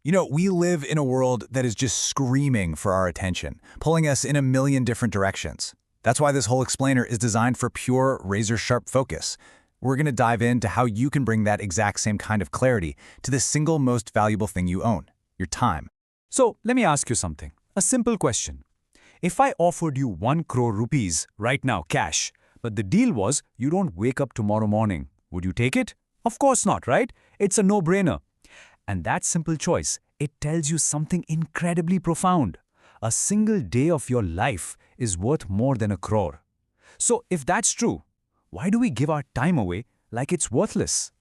We live in a world that is just screaming for our attention, pulling us in a million different directions. That's why this whole explainer is designed for pure, razor-sharp focus. We're going to dive into how you can bring that exact same kind of clarity to the single most valuable thing you own, your time. So, let me ask you something. A simple question. If I offered you 1 crore rupees right now, cash, but the deal was you don't wake up tomorrow morning, would you take it? Of course not, right? It's a no-brainer. And that simple choice, it tells you something incredibly profound. A single day of your life is worth more than a crore. So if that's true, why do we give our time away like it's worthless?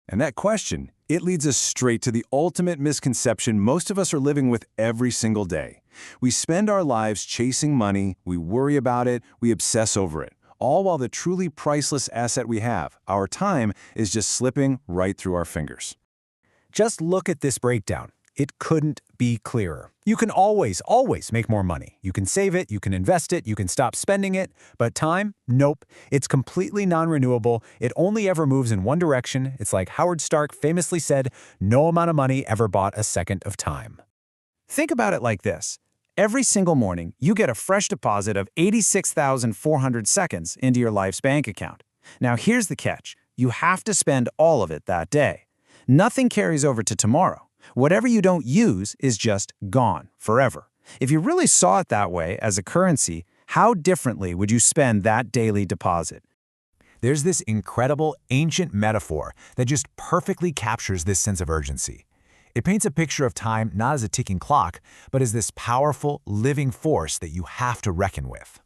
And that question, it leads us straight to the ultimate misconception most of us are living with every single day. We spend our lives chasing money, we worry about it, we obsess over it, all while the truly priceless asset we have, our time, is just slipping right through our fingers. Just look at this breakdown. It couldn't be clearer. You can always make more money. You can save it, you can invest it, you can stop spending it. But time? Nope. It's completely non-renewable. It only ever moves in one direction. It's like Howard Stark famously said, no amount of money ever bought a second of time. Think about it like this. Every single morning, you get a fresh deposit of 86,400 seconds into your life's bank account. Now here's the catch. You have to spend all of it that day. Nothing carries over to tomorrow. Whatever you don't use is just gone forever. If you really saw it that way as a currency, how differently would you spend that daily deposit? There's this incredible ancient metaphor that just perfectly captures this sense of urgency. It paints a picture of time not as a ticking clock, but as this powerful, living force that you have to reckon with.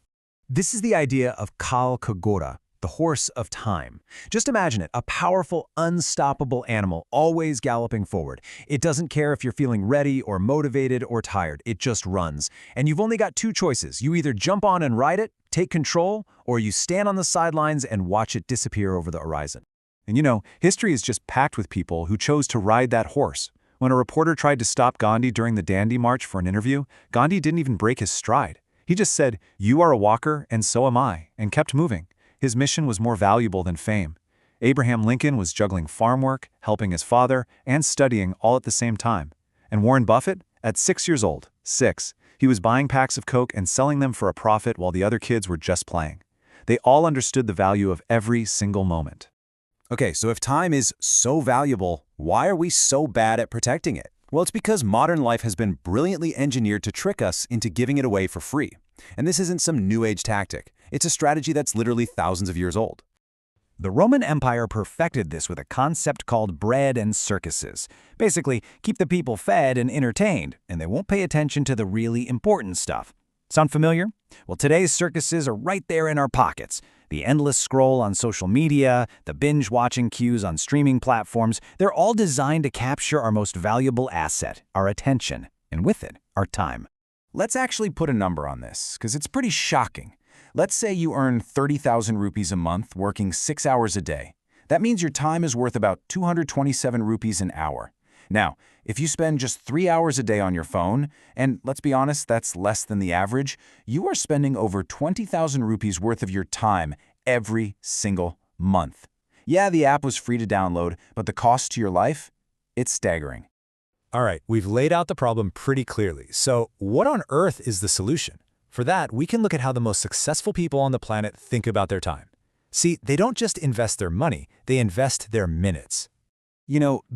This is the idea of Kal Kagora, the horse of time. Just imagine it, a powerful, unstoppable animal always galloping forward. It doesn't care if you're feeling ready or motivated or tired. It just runs. And you've only got two choices. You either jump on and ride it, take control, or you stand on the sidelines and watch it disappear over the horizon. And history is just packed with people who chose to ride that horse. When a reporter tried to stop Gandhi during the Dandi March for an interview, Gandhi didn't even break his stride. He just said, "You are a walker, and so am I," and kept moving. His mission was more valuable than fame. Abraham Lincoln was juggling farm work, helping his father, and studying all at the same time. And Warren Buffett, at 6 years old, he was buying packs of Coke and selling them for a profit while the other kids were just playing. They all understood the value of every single moment. Okay, so if time is so valuable, why are we so bad at protecting it? Well, it's because modern life has been brilliantly engineered to trick us into giving it away for free. And this isn't some new age tactic. It's a strategy that's literally thousands of years old. The Roman Empire perfected this with a concept called bread and circuses. Basically, keep the people fed and entertained, and they won't pay attention to the really important stuff. Sound familiar? Well, today's circuses are right there in our pockets. The endless scroll on social media, the binge-watching queues on streaming platforms, they're all designed to capture our most valuable asset, our attention, and with it, our time. Let's actually put a number on this, because it's pretty shocking. Let's say you earn 30,000 rupees a month working 6 hours a day. That means your time is worth about 227 rupees an hour. Now, if you spend just 3 hours a day on your phone, and let's be honest, that's less than the average, you are spending over 20,000 rupees worth of your time every single month. Yeah, the app was free to download, but the cost to your life? It's staggering. All right, we've laid out the problem pretty clearly. So what on earth is the solution? For that, we can look at how the most successful people on the planet think about their time. See, they don't just invest their money, they invest their minutes.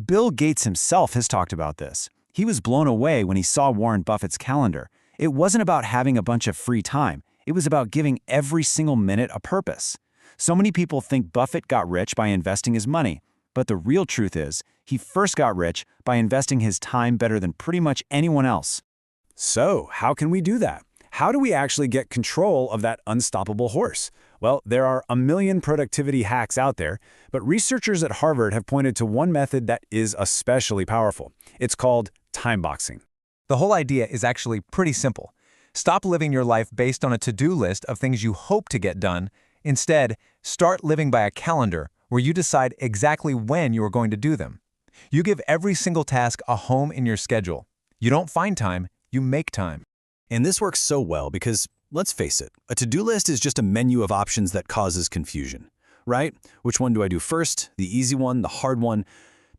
Bill Gates himself has talked about this. He was blown away when he saw Warren Buffett's calendar. It wasn't about having a bunch of free time. It was about giving every single minute a purpose. So many people think Buffett got rich by investing his money, but the real truth is, he first got rich by investing his time better than pretty much anyone else. So, how can we do that? How do we actually get control of that unstoppable horse? Well, there are a million productivity hacks out there, but researchers at Harvard have pointed to one method that is especially powerful. It's called time boxing. The whole idea is actually pretty simple. Stop living your life based on a to-do list of things you hope to get done. Instead, start living by a calendar where you decide exactly when you are going to do them. You give every single task a home in your schedule. You don't find time, you make time. And this works so well because, let's face it, a to-do list is just a menu of options that causes confusion, right? Which one do I do first? The easy one, the hard one?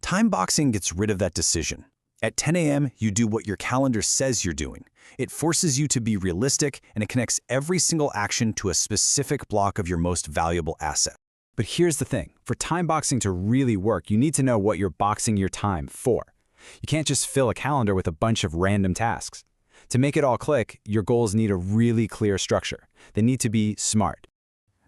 Time boxing gets rid of that decision. At 10 a.m., you do what your calendar says you're doing. It forces you to be realistic, and it connects every single action to a specific block of your most valuable asset. But here's the thing. For time boxing to really work, you need to know what you're boxing your time for. You can't just fill a calendar with a bunch of random tasks. To make it all click, your goals need a really clear structure. They need to be SMART.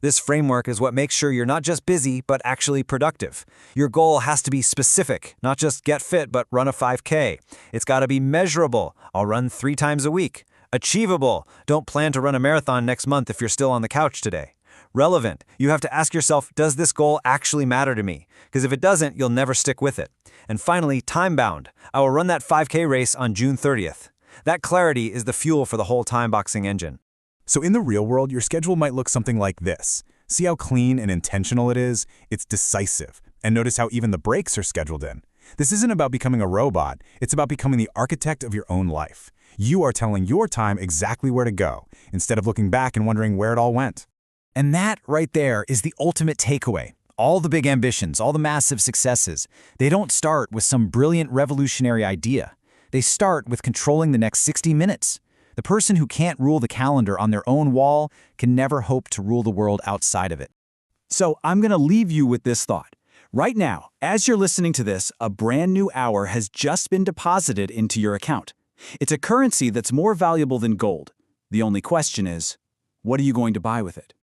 This framework is what makes sure you're not just busy, but actually productive. Your goal has to be specific, not just get fit, but run a 5K. It's got to be measurable. I'll run 3 times a week. Achievable. Don't plan to run a marathon next month if you're still on the couch today. Relevant. You have to ask yourself, does this goal actually matter to me? Because if it doesn't, you'll never stick with it. And finally, time-bound. I will run that 5K race on June 30th. That clarity is the fuel for the whole time boxing engine. So in the real world, your schedule might look something like this. See how clean and intentional it is? It's decisive. And notice how even the breaks are scheduled in. This isn't about becoming a robot. It's about becoming the architect of your own life. You are telling your time exactly where to go, instead of looking back and wondering where it all went. And that right there is the ultimate takeaway. All the big ambitions, all the massive successes, they don't start with some brilliant revolutionary idea. They start with controlling the next 60 minutes. The person who can't rule the calendar on their own wall can never hope to rule the world outside of it. So I'm going to leave you with this thought. Right now, as you're listening to this, a brand new hour has just been deposited into your account. It's a currency that's more valuable than gold. The only question is, what are you going to buy with it?